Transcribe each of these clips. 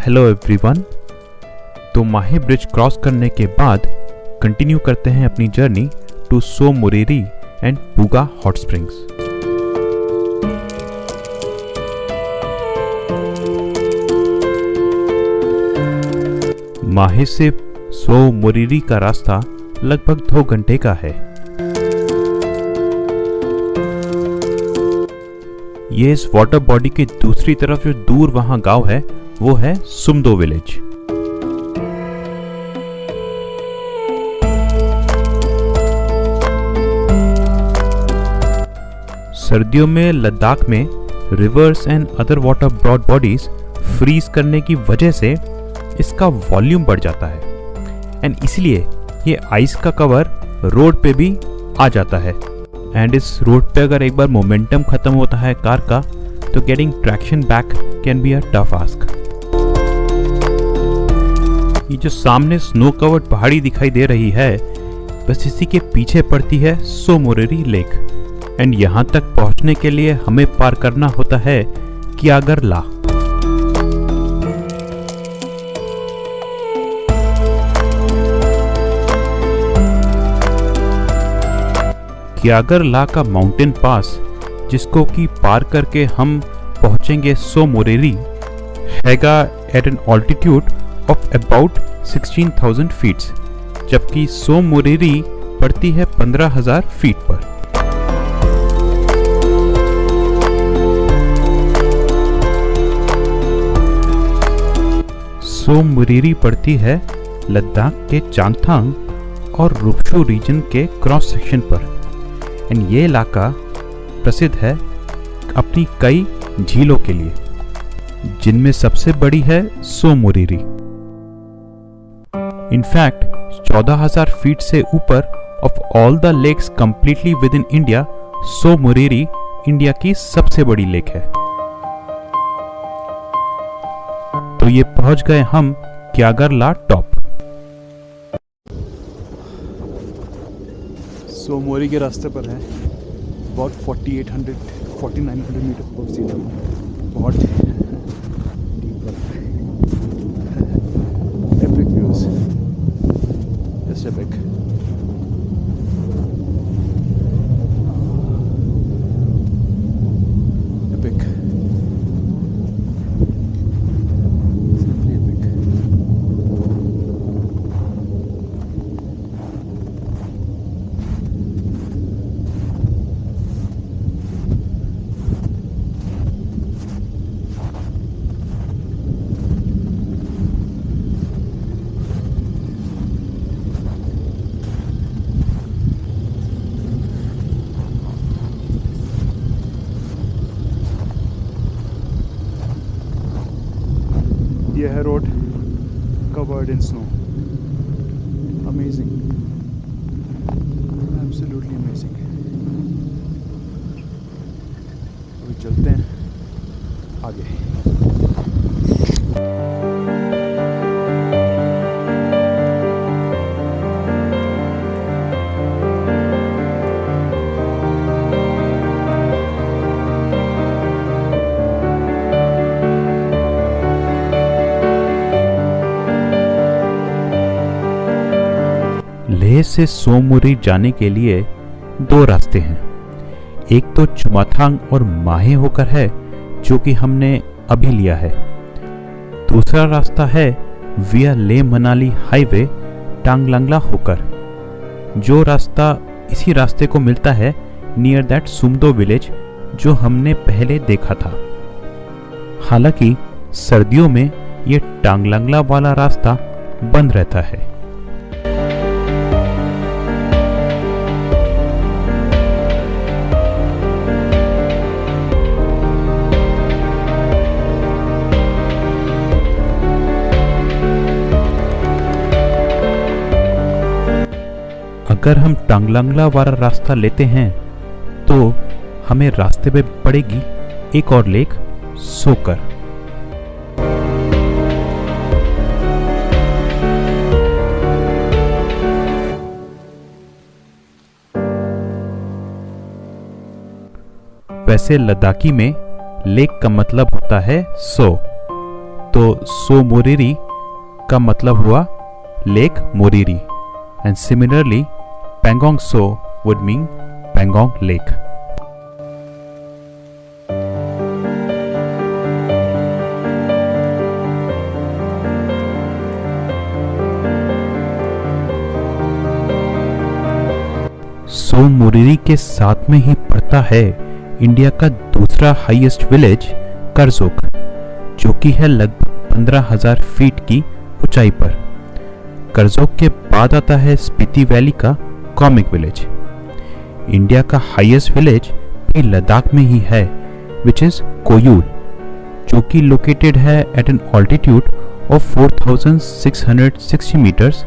Hello everyone. तो माहे bridge cross करने के बाद कंटिन्यू करते हैं अपनी journey to Tso Moriri and Puga hot springs. Mahe से सो मोरिरी का रास्ता लगभग 2 घंटे का है। ये इस वाटर बॉडी के दूसरी तरफ जो दूर वहां गांव है वो है सुमदो विलेज। सर्दियों में लद्दाख में rivers and other water broad bodies freeze करने की वजह से इसका वॉल्यूम बढ़ जाता है एंड इसलिए ये आइस का कवर रोड पे भी आ जाता है एंड इस रोड पे अगर एक बार मोमेंटम खत्म होता है कार का तो getting traction back can be a tough ask. ये जो सामने स्नो कवर्ड पहाड़ी दिखाई दे रही है बस इसी के पीछे पड़ती है सो मोरिरी लेक एंड यहाँ तक पहुँचने के लिए हमें पार करना होता है क्यागर ला। क्यागर ला का माउंटेन पास जिसको कि पार करके हम पहुंचेंगे सो मोरिरी हैगा at an altitude of about 16,000 feet, जबकि सो मोरिरी पड़ती है 15,000 फीट पर। सो मोरिरी पड़ती है लद्दाख के चांगथांग और रुपशु रीजन के क्रॉस सेक्शन पर एंड ये इलाका प्रसिद्ध है अपनी कई झीलों के लिए, जिनमें सबसे बड़ी है सो मोरिरी। इनफैक्ट 14,000 फीट से ऊपर of all the lakes completely within India Tso Moriri India की सबसे बड़ी लेक है। तो ये पहुंच गए हम क्यागर ला टॉप। सो मोरी के रास्ते पर है about 4,900 metre above sea level. बहुत epic views, just epic। epic, simply epic। यह है road covered in snow. Amazing, absolutely amazing. अभी चलते हैं आगे। लेह से सो मोरिरी जाने के लिए 2 रास्ते हैं। एक तो चुमाथांग और माहे होकर है जो कि हमने अभी लिया है। दूसरा रास्ता है विया लेह मनाली हाईवे टांगलंगला होकर, जो रास्ता इसी रास्ते को मिलता है नियर दैट सुमदो विलेज जो हमने पहले देखा था। हालांकि सर्दियों में ये टांगलंगला वाला रास्ता बंद रहता है। अगर हम टांगलंगला वाला रास्ता लेते हैं तो हमें रास्ते में पड़ेगी एक और लेक सोकर। वैसे लद्दाखी में लेक का मतलब होता है सो, तो सो मोरिरी का मतलब हुआ lake Moriri, and similarly Pangong so would mean Pangong lake. So Moriri के साथ में ही पड़ता है इंडिया का दूसरा हाईएस्ट विलेज करजोक, जो कि है लगभग 15,000 फीट की ऊंचाई पर। करजोक के बाद आता है स्पीति वैली का कॉमिक विलेज। इंडिया का हाईएस्ट विलेज भी लद्दाख में ही है, विच इज कोयूल, जो कि लोकेटेड है at an altitude of 4,660 metres,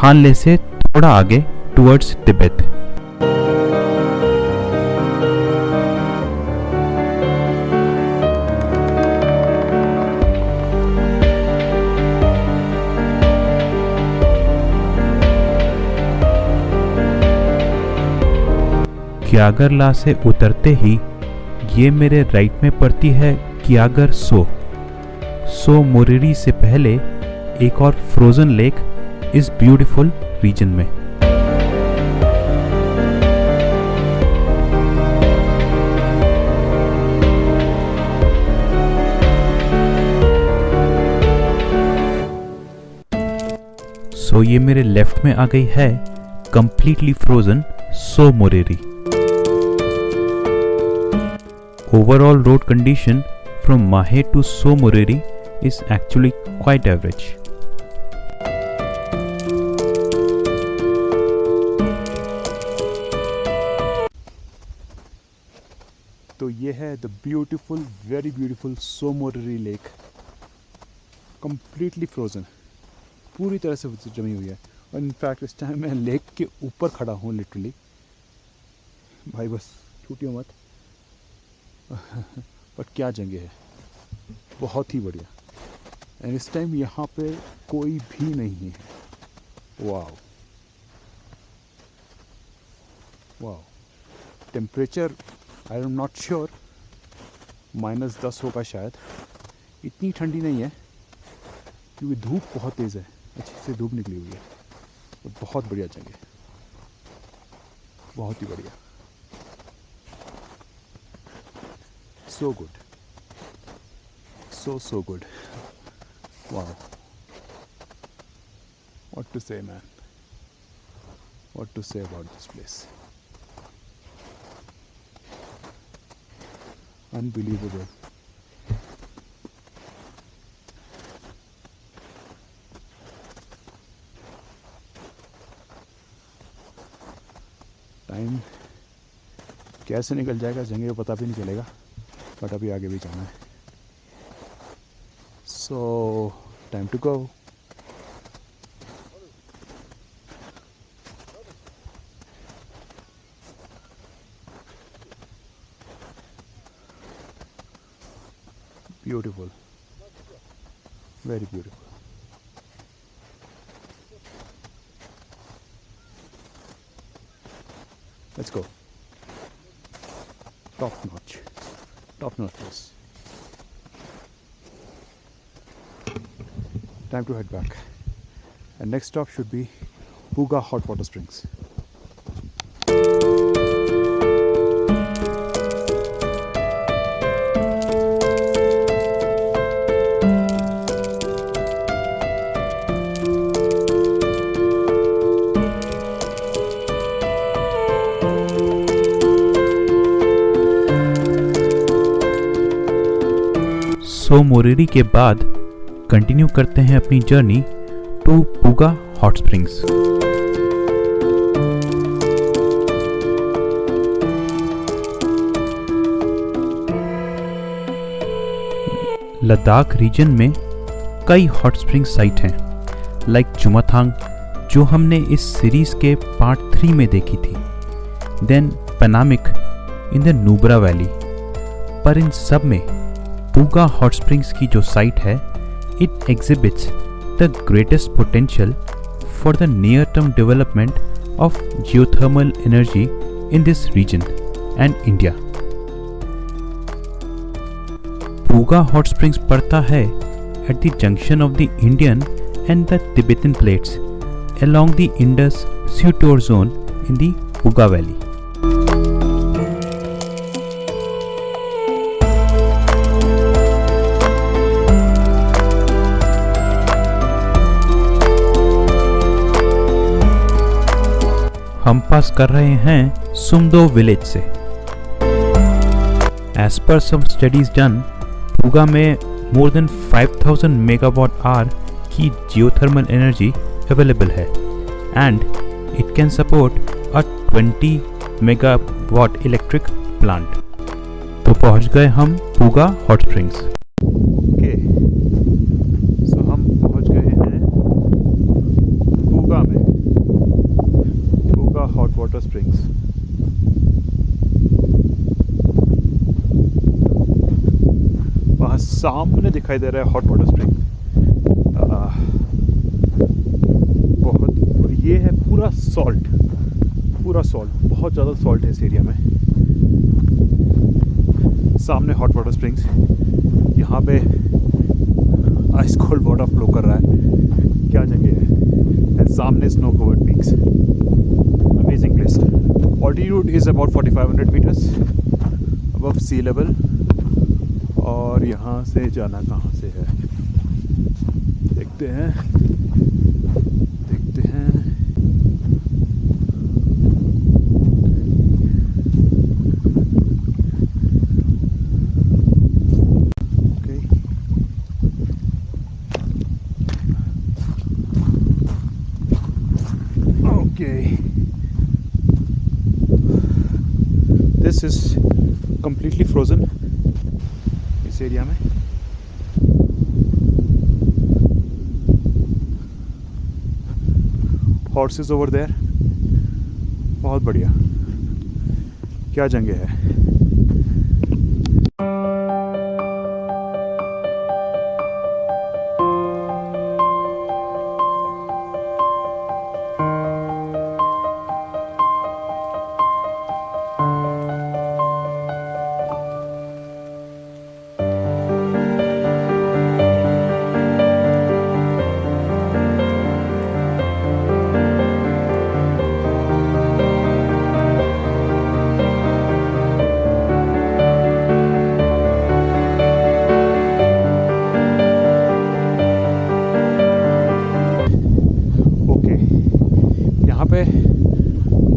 Hanle से थोड़ा आगे टुवर्ड्स तिब्बत। क्यागरला से उतरते ही ये मेरे राइट में पड़ती है क्यागर सो मोरिरी से पहले एक और फ्रोजन लेक इस ब्यूटीफुल रीजन में। सो ये मेरे लेफ्ट में आ गई है completely frozen so Moriri. Overall road condition from Mahe to So Moriri is actually quite average. तो ये है the beautiful, very beautiful so Moriri lake, completely frozen, पूरी तरह से जमी हुई है। और इनफैक्ट इस टाइम मैं लेक के ऊपर खड़ा हूँ लिटरली। भाई बस छूटियो मत। पर क्या जगह है, बहुत ही बढ़िया। एंड इस टाइम यहाँ पे कोई भी नहीं है। Wow wow. Temperature I am not sure, -10 होगा शायद। इतनी ठंडी नहीं है क्योंकि धूप बहुत तेज़ है, अच्छी से धूप निकली हुई है। तो बहुत बढ़िया जगह, बहुत ही बढ़िया। So good, so good. Wow. What to say, man? What to say about this place? Unbelievable. Time कैसे निकल जाएगा जगह का पता भी नहीं चलेगा, बट अभी आगे भी जाना है। So time to go. Beautiful, very beautiful. Let's go. Top notch place. Time to head back, and next stop should be Puga Hot Water Springs. Tso Moriri के बाद कंटिन्यू करते हैं अपनी journey to Puga hot springs. Ladakh region में कई hot spring site हैं, like Chumathang जो हमने इस सीरीज के पार्ट 3 में देखी थी, then Panamik in the Nubra valley. पर इन सब में पुगा हॉट स्प्रिंग्स की जो साइट है, it exhibits the greatest potential for the near term development of geothermal energy in this region and India. Puga hot springs पड़ता है at the junction of the Indian and the Tibetan plates along the Indus Sutor zone in the Uga Valley. हम पास कर रहे हैं Sumdo village से। As per some studies done, Puga में more than 5000 megawatt hour की geothermal energy available है and it can support a 20 megawatt electric plant। तो पहुंच गए हम पूगा हॉट स्प्रिंग्स। ओके, सो हम पहुंच गए हैं पूगा में, पूगा हॉट वाटर स्प्रिंग्स। वहाँ सामने दिखाई दे रहा है हॉट वाटर स्प्रिंग। बहुत ये है पूरा सॉल्ट, पूरा सॉल्ट, बहुत ज़्यादा सॉल्ट है इस एरिया में। सामने हॉट वाटर स्प्रिंग्स, यहाँ पे आइस कोल्ड वाटर फ्लो कर रहा है, क्या जगह है। एंड सामने snow covered peaks, amazing place. Altitude is about 4500 metres above sea level. और यहाँ से जाना कहाँ से है देखते हैं, देखते हैं। Okay. This is completely frozen इस एरिया में। हॉर्सेस ओवर देयर, बहुत बढ़िया, क्या जगह है।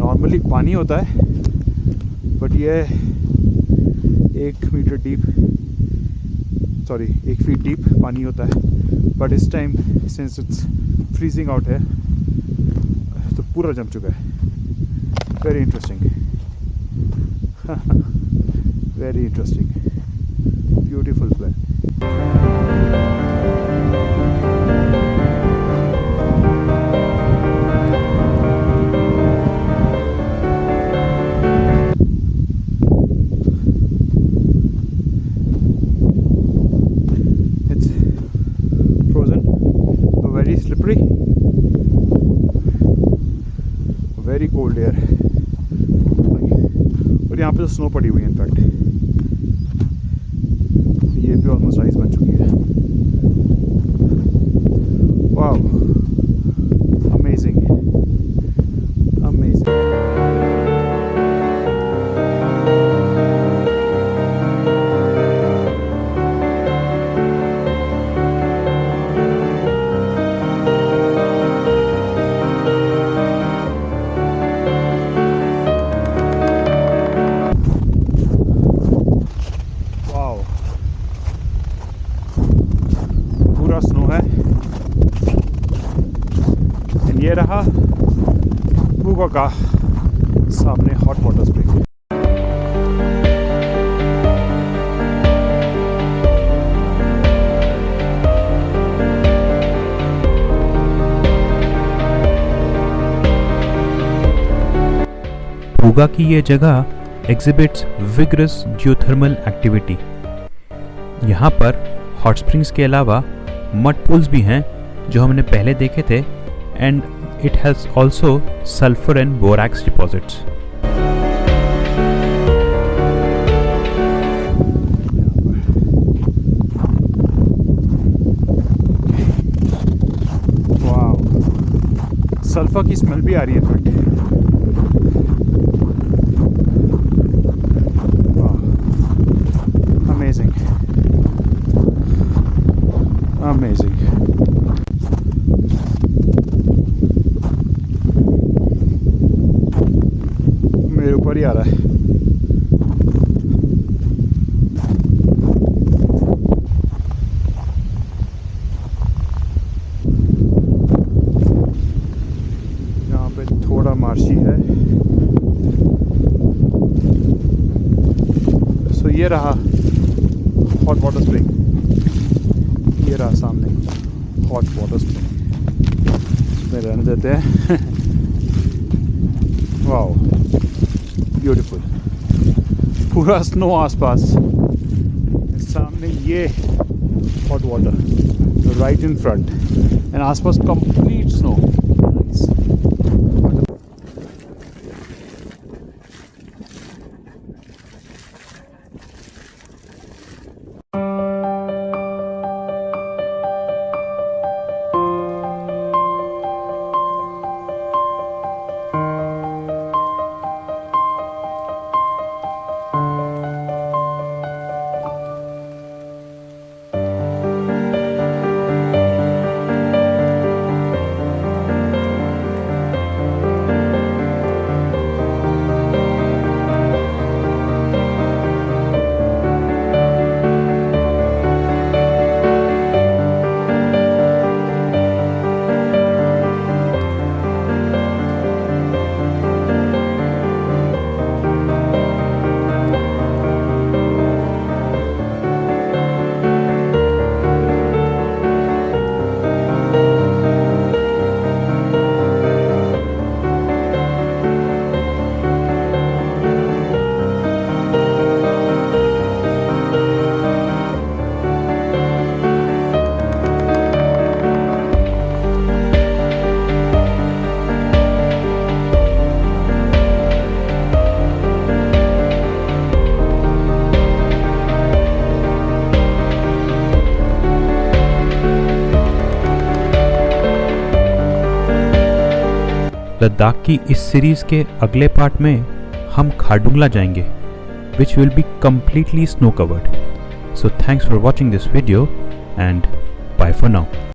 नॉर्मली पानी होता है, बट ये 1 metre deep, sorry 1 feet deep पानी होता है। बट इस time since it's freezing out है तो पूरा जम चुका है। Very interesting, very interesting, beautiful place. Slippery, very cold air, और यहाँ पे तो स्नो पड़ी हुई है। इनफैक्ट ये भी ऑलमोस्ट आइस बन चुकी है। Wow, amazing, amazing. स्नो है। ये रहा पूगा का सामने हॉट वाटर स्प्रिंग। पूगा की ये जगह एग्जिबिट्स विगरस जियोथर्मल एक्टिविटी। यहाँ पर हॉट स्प्रिंग्स के अलावा मड पूल्स भी हैं जो हमने पहले देखे थे, and it has also sulphur and borax deposits. Sulphur की स्मेल भी आ रही है थोड़ी। Amazing amazing. मेरे ऊपर ही आ रहा है। यहाँ पे थोड़ा मार्शी है। सो ये रहा हॉट वाटर स्प्रिंग, ये रहा सामने हॉट वाटर स्प्रिंग। इसमें रहने देते हैं। वाओ ब्यूटीफुल, पूरा स्नो आसपास, सामने ये hot water right in front end आसपास कंप्लीट स्नो। लद्दाख की इस सीरीज के अगले पार्ट में हम खारडुंगला जाएंगे, which will be completely snow covered. So thanks for watching this video and bye for now.